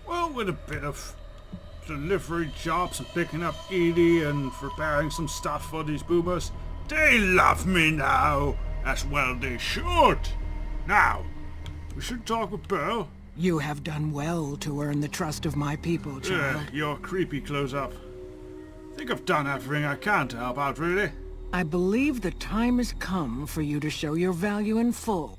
Well, with a bit of delivery jobs and picking up Edie and preparing some stuff for these boomers, they love me now, as well they should. Now, we should talk with Pearl. You have done well to earn the trust of my people, child. Your creepy close-up. I think I've done everything I can to help out, really. I believe the time has come for you to show your value in full.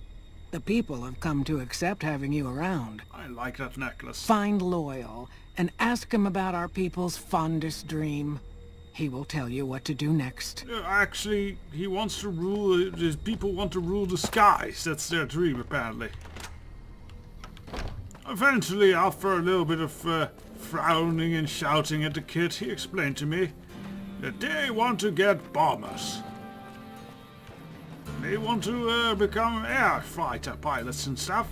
The people have come to accept having you around. I like that necklace. Find Loyal and ask him about our people's fondest dream. He will tell you what to do next. Actually, he wants to rule... His people want to rule the skies. That's their dream, apparently. Eventually, after a little bit of frowning and shouting at the kid, he explained to me that they want to get bombers. They want to become air fighter pilots and stuff,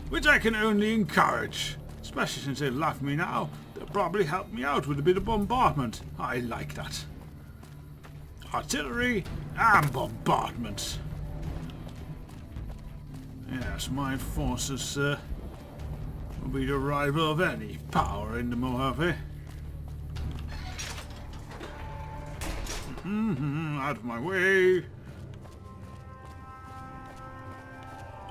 which I can only encourage. Especially since they love me now, they'll probably help me out with a bit of bombardment. I like that. Artillery and bombardment. Yes, my forces will be the rival of any power in the Mojave. Out of my way.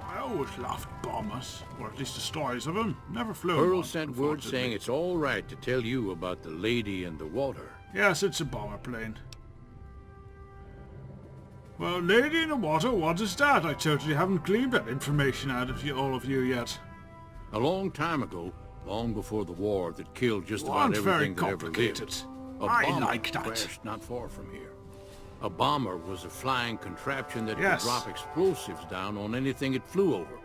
I always loved bombers, or at least the stories of them. Never flew Pearl one, sent word saying it's all right to tell you about the lady in the water. Yes, it's a bomber plane. Well, lady in the water, what is that? I totally haven't gleaned that information out of all of you yet. A long time ago, long before the war that killed just about everything that ever lived, a bomber crashed not far from here. A bomber was a flying contraption that could drop explosives down on anything it flew over.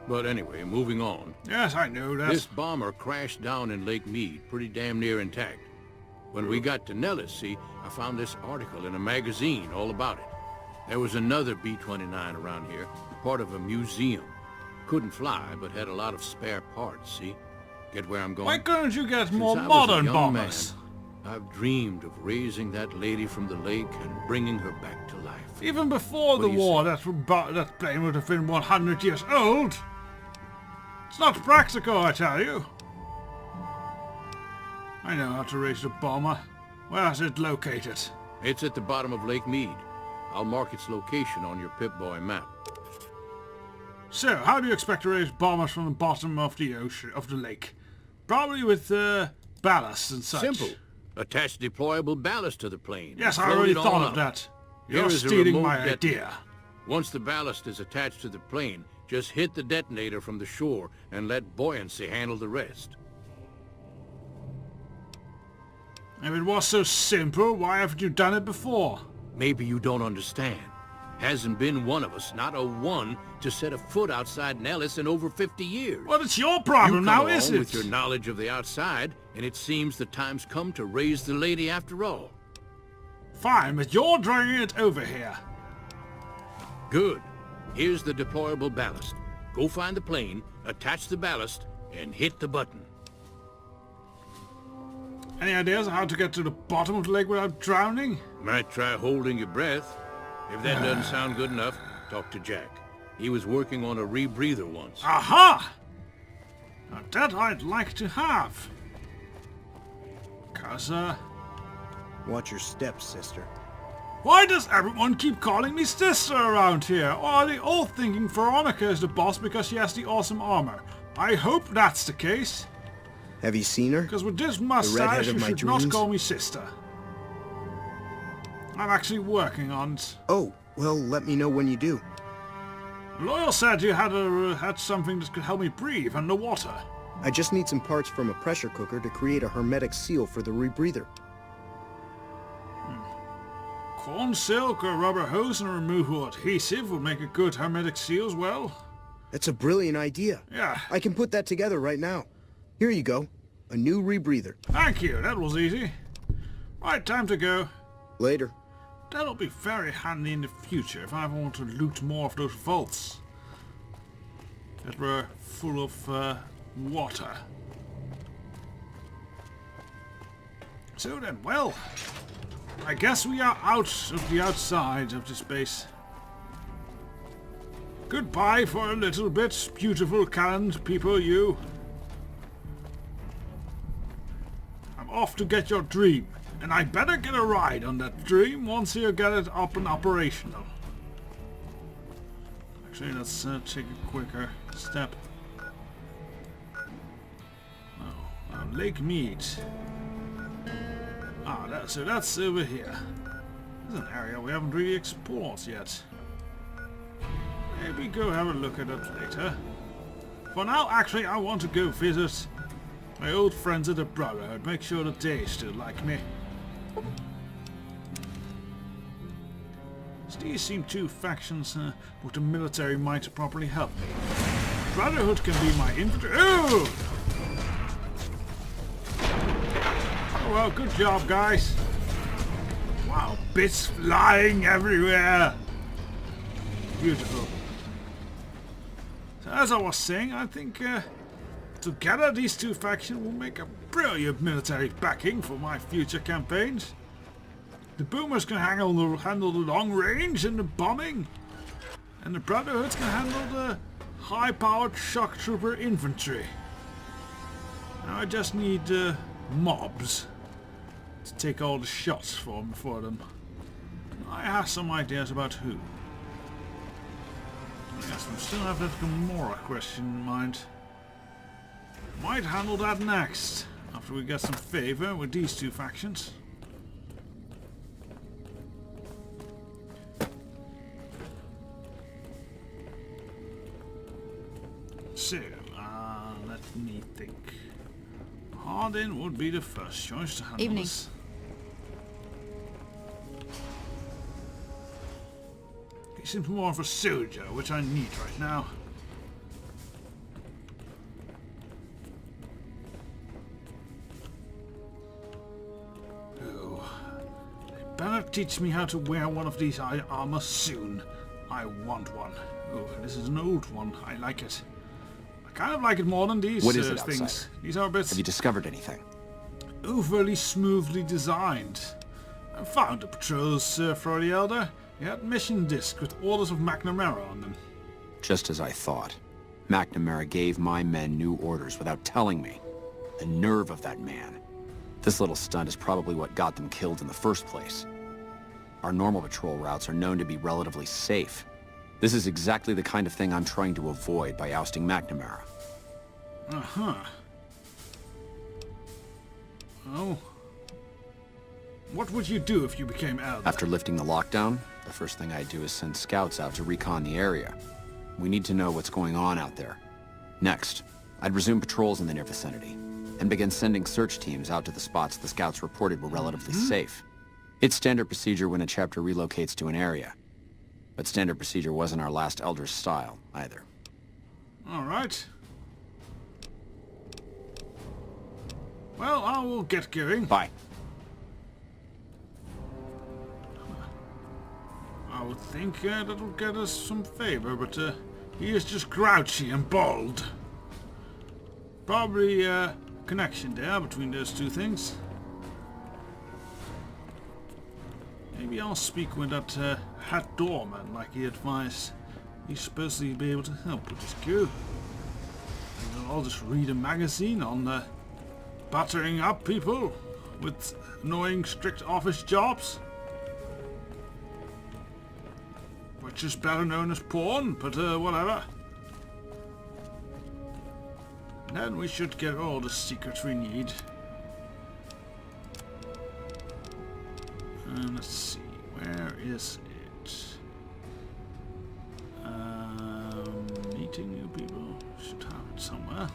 But anyway, moving on. Yes, I know that. This bomber crashed down in Lake Mead, pretty damn near intact. When we got to Nellis, see, I found this article in a magazine all about it. There was another B-29 around here, part of a museum. Couldn't fly, but had a lot of spare parts, see? Get where I'm going? Why couldn't you get more modern bombers? I've dreamed of raising that lady from the lake and bringing her back to life. Even before the war, that plane would have been 100 years old. It's not practical, I tell you. I know how to raise a bomber. Where is it located? It's at the bottom of Lake Mead. I'll mark its location on your Pip-Boy map. So, how do you expect to raise bombers from the bottom of the ocean, of the lake? Probably with ballast and such. Simple. Attach deployable ballast to the plane. Yes, I already thought of that. You're stealing my idea. Once the ballast is attached to the plane, just hit the detonator from the shore and let buoyancy handle the rest. If it was so simple, why haven't you done it before? Maybe you don't understand. Hasn't been one of us, not a one, to set a foot outside Nellis in over 50 years. Well, it's your problem now, is it? With your knowledge of the outside, and it seems the time's come to raise the lady after all. Fine, but you're dragging it over here. Good. Here's the deployable ballast. Go find the plane, attach the ballast, and hit the button. Any ideas on how to get to the bottom of the lake without drowning? Might try holding your breath. If that doesn't sound good enough, talk to Jack. He was working on a rebreather once. Aha! Now that I'd like to have. 'Cause, Watch your steps, sister. why does everyone keep calling me sister around here? Or are they all thinking Veronica is the boss because she has the awesome armor? I hope that's the case. Have you seen her? Because with this mustache, you should not call me sister. I'm actually working on it. Oh, well, let me know when you do. Loyal said you had something that could help me breathe underwater. I just need some parts from a pressure cooker to create a hermetic seal for the rebreather. Corn silk, a rubber hose, and a removable adhesive would make a good hermetic seal as well. That's a brilliant idea. Yeah. I can put that together right now. Here you go. A new rebreather. Thank you, that was easy. Right, time to go. Later. That'll be very handy in the future if I ever want to loot more of those vaults that were full of water. So then, well, I guess we are out of the outside of this base. Goodbye for a little bit, beautiful, kind people, you. off to get your dream. And I better get a ride on that dream once you get it up and operational. Actually, let's take a quicker step. Oh, Lake Mead. Ah, that's over here. This is an area we haven't really explored yet. Maybe go have a look at it later. For now, actually, I want to go visit my old friends at the Brotherhood. Make sure that they still like me. So these seem two factions with the military might properly help me. Brotherhood can be my infantry. Oh! Oh well, good job, guys. Wow, bits flying everywhere. Beautiful. So as I was saying, I think together these two factions will make a brilliant military backing for my future campaigns. The boomers can handle the long range and the bombing, and the Brotherhoods can handle the high-powered shock trooper infantry. Now I just need mobs to take all the shots for them. I have some ideas about who. Yes, we still have that Gamora question in mind. Might handle that next, after we get some favor with these two factions. So, let me think. Hardin would be the first choice to handle this. He seems more of a soldier, which I need right now. Oh, they better teach me how to wear one of these armor soon. I want one. Oh, this is an old one. I like it. I kind of like it more than these What is it things. outside? These are a bit Have you discovered anything? overly smoothly designed. I found the patrols for the Elder. He had mission discs with orders of McNamara on them. Just as I thought. McNamara gave my men new orders without telling me. The nerve of that man. This little stunt is probably what got them killed in the first place. Our normal patrol routes are known to be relatively safe. This is exactly the kind of thing I'm trying to avoid by ousting McNamara. Uh-huh. Oh. What would you do if you became Elder? After lifting the lockdown, the first thing I'd do is send scouts out to recon the area. We need to know what's going on out there. Next, I'd resume patrols in the near vicinity, and begin sending search teams out to the spots the scouts reported were relatively safe. It's standard procedure when a chapter relocates to an area. But standard procedure wasn't our last Elder's style, either. Alright. Well, I will get going. Bye. I would think that'll get us some favor, but he is just grouchy and bald. Probably a connection there between those two things. Maybe I'll speak with that Hat Doorman like he advised. He's supposed to be able to help with this coup. And I'll just read a magazine on battering up people with annoying strict office jobs. Which is better known as porn, but whatever. Then we should get all the secrets we need. Let's see, where is it? Meeting new people. Should have it somewhere.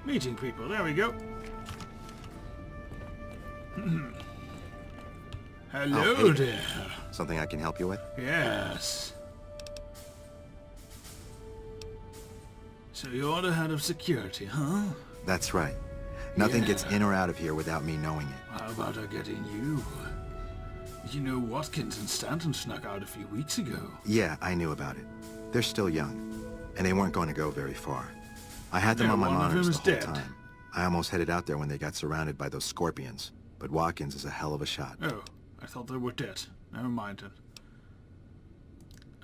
Meeting people, there we go. Hello Oh, hey. there. Something I can help you with? Yes. So you're the head of security, huh? That's right. Nothing Yeah. gets in or out of here without me knowing it. How about I getting you? You know Watkins and Stanton snuck out a few weeks ago. Yeah, I knew about it. They're still young, and they weren't going to go very far. I had them Yeah, on my one of them monitors is the whole dead. time. I almost headed out there when they got surrounded by those scorpions, but Watkins is a hell of a shot. Oh, I thought they were dead. Never mind then.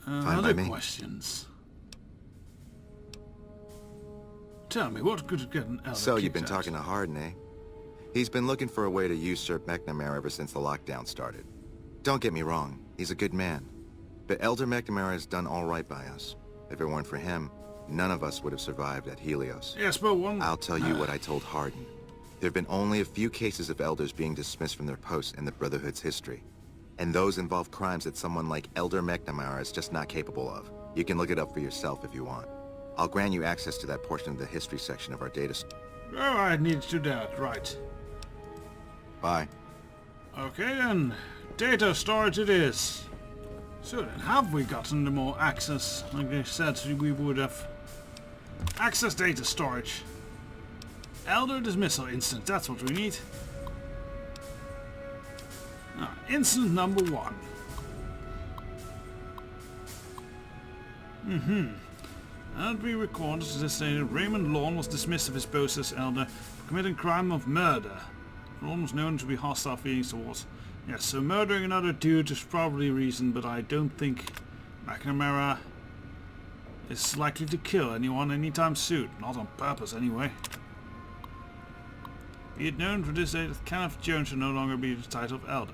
Fine by Other me. questions? Tell me, what could get an elder So you've kicked been out? talking to Hardin, eh? He's been looking for a way to usurp McNamara ever since the lockdown started. Don't get me wrong, he's a good man. But Elder McNamara has done all right by us. If it weren't for him, none of us would have survived at Helios. Yes, but one... I'll tell you what I told Hardin. There have been only a few cases of elders being dismissed from their posts in the Brotherhood's history. And those involve crimes that someone like Elder McNamara is just not capable of. You can look it up for yourself if you want. I'll grant you access to that portion of the history section of our data. Oh, I need to do that, right. Bye. Okay then, data storage it is. So then, have we gotten the more access, like they said we would have? Access data storage. Elder dismissal instance, that's what we need. Incident number 1. And we recorded this day that Raymond Lawn was dismissed of his post as Elder for committing crime of murder. Lawn was known to be hostile feelings towards. Yes, so murdering another dude is probably reason, but I don't think McNamara is likely to kill anyone anytime soon. Not on purpose, anyway. Be it known for this day that Kenneth Jones should no longer be the title of Elder.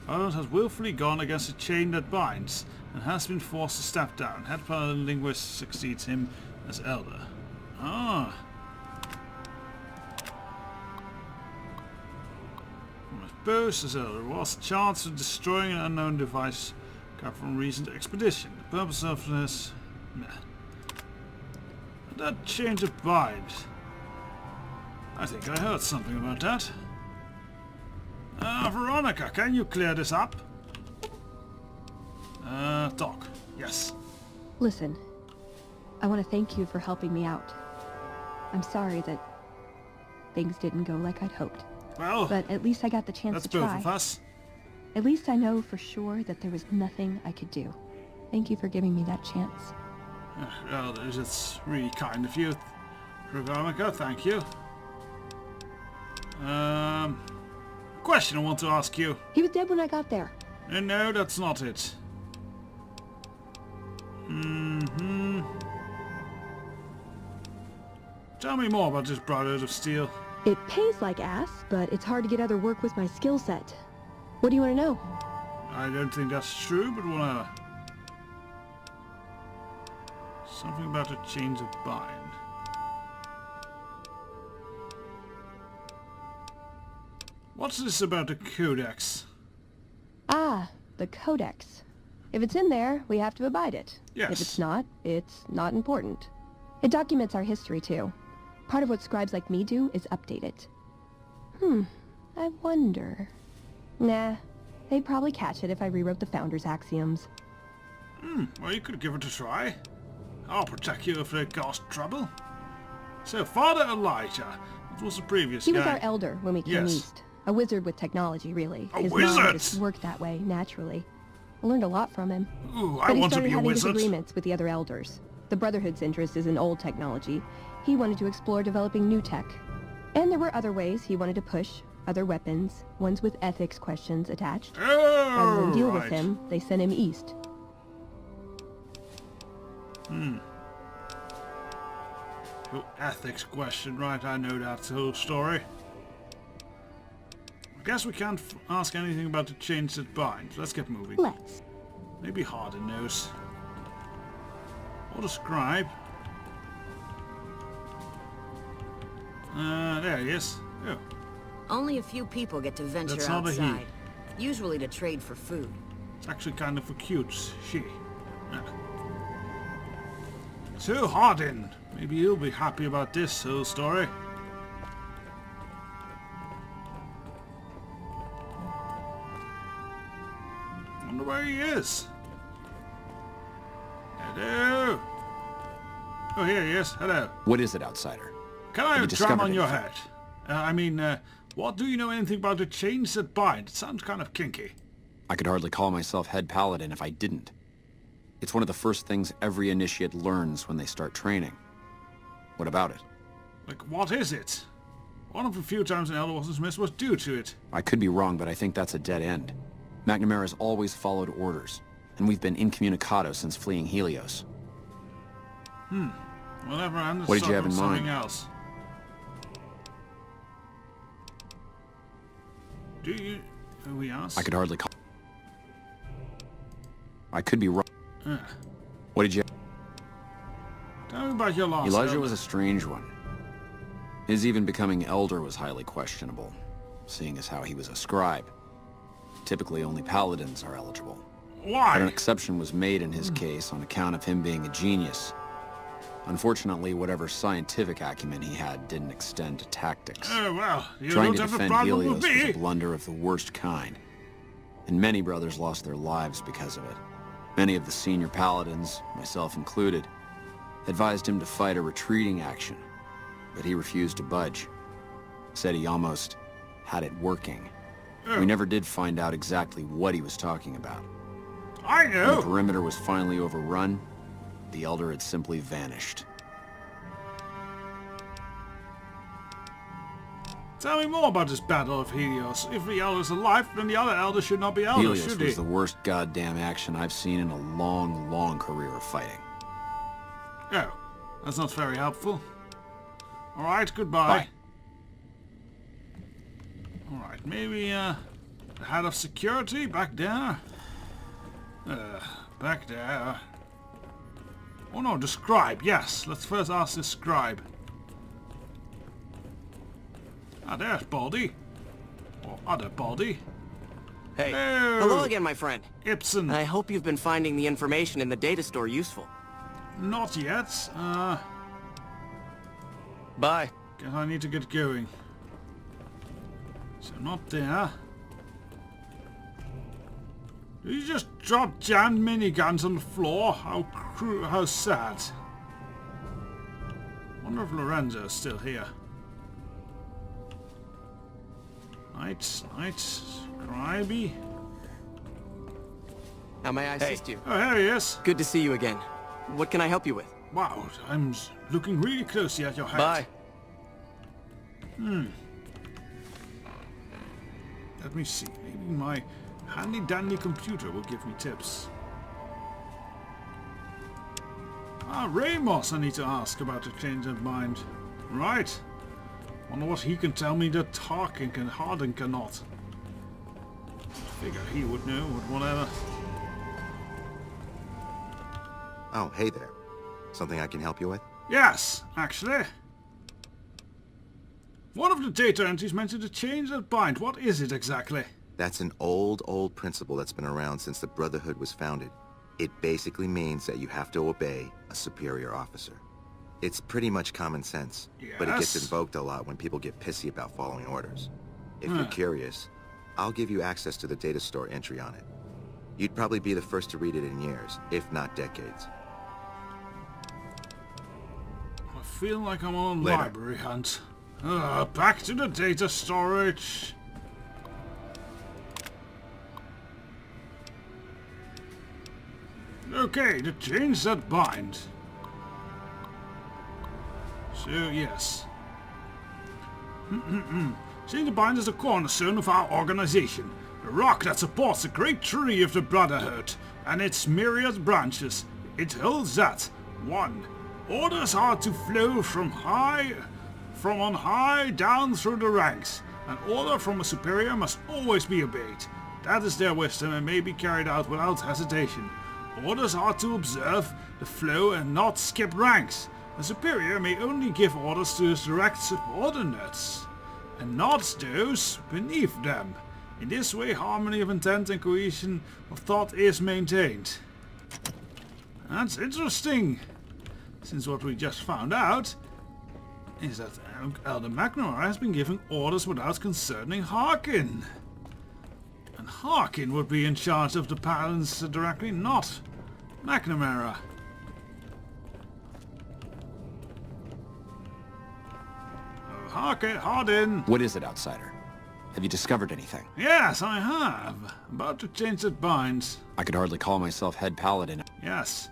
Ireland has willfully gone against the chain that binds, and has been forced to step down. Head Paladin Linguist succeeds him as Elder. Ah. From his post as Elder was charged with destroying an unknown device got from a recent expedition. The purpose of this... Nah. That change of bind. I think I heard something about that. Veronica, can you clear this up? Doc. Yes. Listen, I want to thank you for helping me out. I'm sorry that things didn't go like I'd hoped. Well, but at least I got the chance that's to try. both of us. At least I know for sure that there was nothing I could do. Thank you for giving me that chance. Well, it's really kind of you, Veronica. Thank you. Question I want to ask you. He was dead when I got there. No, that's not it. Tell me more about this Brotherhood of Steel. It pays like ass, but it's hard to get other work with my skill set. What do you want to know? I don't think that's true, but whatever. Something about a chains of bind. What's this about the Codex? Ah, the Codex. If it's in there, we have to abide it. Yes. If it's not important. It documents our history, too. Part of what scribes like me do is update it. I wonder... Nah, they'd probably catch it if I rewrote the Founder's axioms. Well, you could give it a try. I'll protect you if they cause trouble. So, Father Elijah, what was the previous guy? He was our elder when we came Yes. east. A wizard with technology, really. A His wizard? knowledge just worked that way, naturally. I learned a lot from him. Ooh, I But he want to started be a having wizard. disagreements with the other elders. The Brotherhood's interest is in old technology. He wanted to explore developing new tech. And there were other ways he wanted to push, other weapons, ones with ethics questions attached. Rather than deal with right. him, they sent him east. Oh, ethics question, right, I know that whole story. I guess we can't ask anything about the chains that bind. Let's get moving. Let's. Maybe Hardin knows. Or the scribe. There he is. Oh, Only a few people get to venture That's not a he. outside. Usually to trade for food. it's actually kind of a cute she. Yeah. So Hardin, maybe he'll be happy about this whole story. Wonder where he is. Hello. Oh, here he is. Hello. What is it, outsider? Can I Have you have drum discovered on your anything? head? What do you know anything about the chains that bind? It sounds kind of kinky. I could hardly call myself head paladin if I didn't. It's one of the first things every initiate learns when they start training. What about it? Like, what is it? One of the few times an elder was dismissed was due to it. I could be wrong, but I think that's a dead end. McNamara's always followed orders, and we've been incommunicado since fleeing Helios. Whatever, I'm What did you have in something mind? else. Do you... we asked? I could hardly call... I could be wrong. What did you... Tell me about your last Elijah elder. was a strange one. His even becoming elder was highly questionable, seeing as how he was a scribe. Typically, only paladins are eligible. Why? But an exception was made in his case on account of him being a genius. Unfortunately, whatever scientific acumen he had didn't extend to tactics. Oh, well, you Trying don't to have a defend problem Helios with was a me. blunder of the worst kind. And many brothers lost their lives because of it. Many of the senior paladins, myself included, advised him to fight a retreating action, but he refused to budge. Said he almost had it working. We never did find out exactly what he was talking about. I When the know. perimeter was finally overrun, the Elder had simply vanished. Tell me more about this Battle of Helios. If the Elder's alive, then the other Elder should not be Elder, Helios should he? was the worst goddamn action I've seen in a long, long career of fighting. Oh, that's not very helpful. Alright, goodbye. Bye. Alright, maybe, the head of security back there? Back there. Oh no, the scribe, yes. Let's first ask the scribe. Ah, there's Baldy. Or other Baldy. Hey. Oh. Hello again, my friend. Ibsen. I hope you've been finding the information in the data store useful. Not yet. Bye. Guess I need to get going. So not there. Did you just drop jammed miniguns on the floor? How sad. Wonder if Lorenzo's still here. Night, Scribey. How may I assist you? Oh, here he is. Good to see you again. What can I help you with? Wow, I'm looking really closely at your head. Bye. Let me see. Maybe my handy-dandy computer will give me tips. Ah, Ramos I need to ask about the change of mind. Right. Wonder what he can tell me that Harden cannot. Figure he would know, but whatever. Oh, hey there. Something I can help you with? Yes, actually. One of the data entries mentioned a change that bind. What is it exactly? That's an old principle that's been around since the Brotherhood was founded. It basically means that you have to obey a superior officer. It's pretty much common sense, but it gets Yes. invoked a lot when people get pissy about following orders. If you're curious, I'll give you access to the data store entry on it. You'd probably be the first to read it in years, if not decades. I feel like I'm on a Later. library hunt. Back to the data storage. Okay, the chains that bind. So, yes. Chain that bind is the cornerstone of our organization. The rock that supports the great tree of the Brotherhood and its myriad branches. It holds that 1. Orders are to flow from on high down through the ranks. An order from a superior must always be obeyed. That is their wisdom and may be carried out without hesitation. Orders are to observe the flow and not skip ranks. A superior may only give orders to his direct subordinates, and not those beneath them. In this way, harmony of intent and cohesion of thought is maintained. That's interesting, since what we just found out is that Elder McNamara has been giving orders without concerning Harkin. And Harkin would be in charge of the paladins directly, not McNamara. Hardin. What is it, outsider? Have you discovered anything? Yes, I have. About to change that binds. I could hardly call myself head paladin. Yes.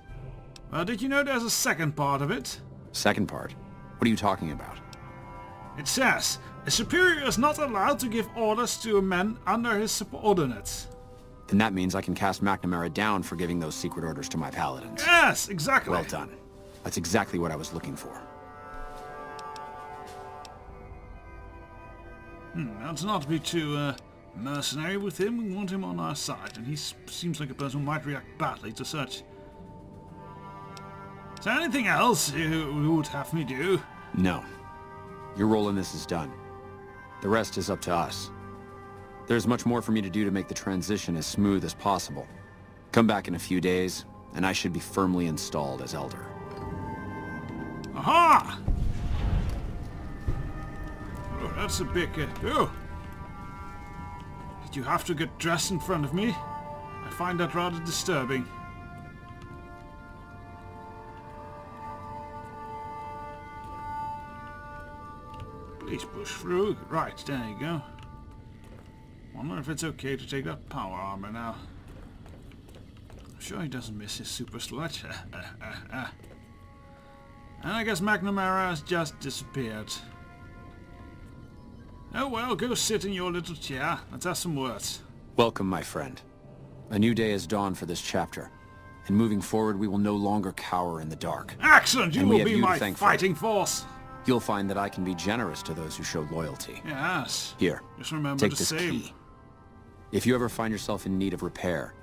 Well, did you know there's a second part of it? Second part? What are you talking about? It says, a superior is not allowed to give orders to a man under his subordinates. Then that means I can cast McNamara down for giving those secret orders to my paladins. Yes, exactly. Well done. That's exactly what I was looking for. Let's not be too mercenary with him. We want him on our side, and he seems like a person who might react badly to such. Is there anything else you would have me do? No. Your role in this is done. The rest is up to us. There's much more for me to do to make the transition as smooth as possible. Come back in a few days, and I should be firmly installed as Elder. Aha! Oh, that's a big... oh! Did you have to get dressed in front of me? I find that rather disturbing. Please push through. Right, there you go. Wonder if it's okay to take that power armor now. I'm sure he doesn't miss his super sludge. And I guess McNamara has just disappeared. Oh well, go sit in your little chair. Let's have some words. Welcome, my friend. A new day has dawned for this chapter. And moving forward, we will no longer cower in the dark. Excellent! You And we will have be you to my thank for fighting force. You'll find that I can be generous to those who show loyalty. Yes. Here, Just remember take the this same. key. If you ever find yourself in need of repair,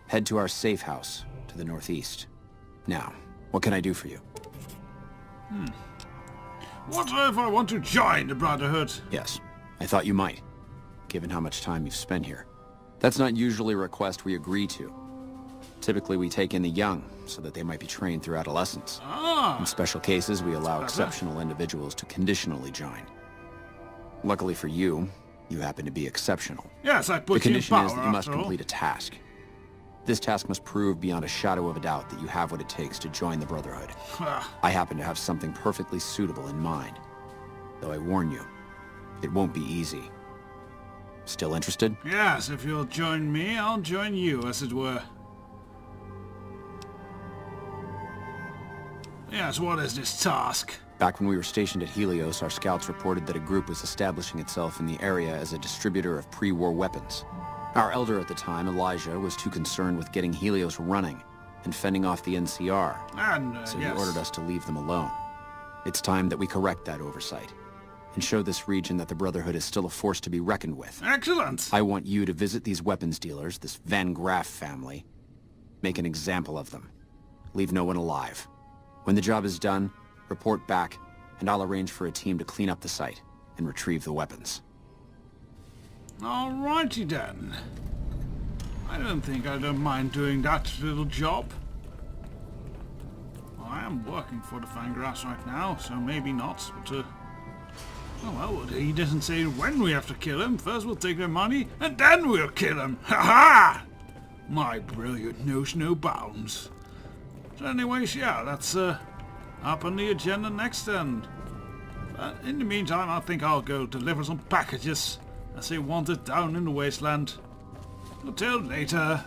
head to our safe house to the northeast. Now, what can I do for you? What if I want to join the Brotherhood? Yes, I thought you might, given how much time you've spent here. That's not usually a request we agree to. Typically, we take in the young, so that they might be trained through adolescence. In special cases, we allow exceptional individuals to conditionally join. Luckily for you, you happen to be exceptional. Yes, I The put you in condition power is that you must after all. complete a task. This task must prove beyond a shadow of a doubt that you have what it takes to join the Brotherhood. Ah, I happen to have something perfectly suitable in mind. Though I warn you, it won't be easy. Still interested? yes, if you'll join me, I'll join you, as it were. Yes, what is this task? Back when we were stationed at Helios, our scouts reported that a group was establishing itself in the area as a distributor of pre-war weapons. Our elder at the time, Elijah, was too concerned with getting Helios running and fending off the NCR, And, so yes. he ordered us to leave them alone. It's time that we correct that oversight and show this region that the Brotherhood is still a force to be reckoned with. Excellent! I want you to visit these weapons dealers, this Van Graff family. Make an example of them. Leave no one alive. When the job is done, report back, and I'll arrange for a team to clean up the site and retrieve the weapons. Alrighty then. I don't think I don't mind doing that little job. Well, I am working for the Fangrass right now, so maybe not, but oh well, he doesn't say when we have to kill him. First we'll take their money, and then we'll kill him. Ha ha! My brilliant knows no bounds. So anyways, yeah, that's up on the agenda next then. In the meantime, I think I'll go deliver some packages as they want it down in the wasteland. Until later.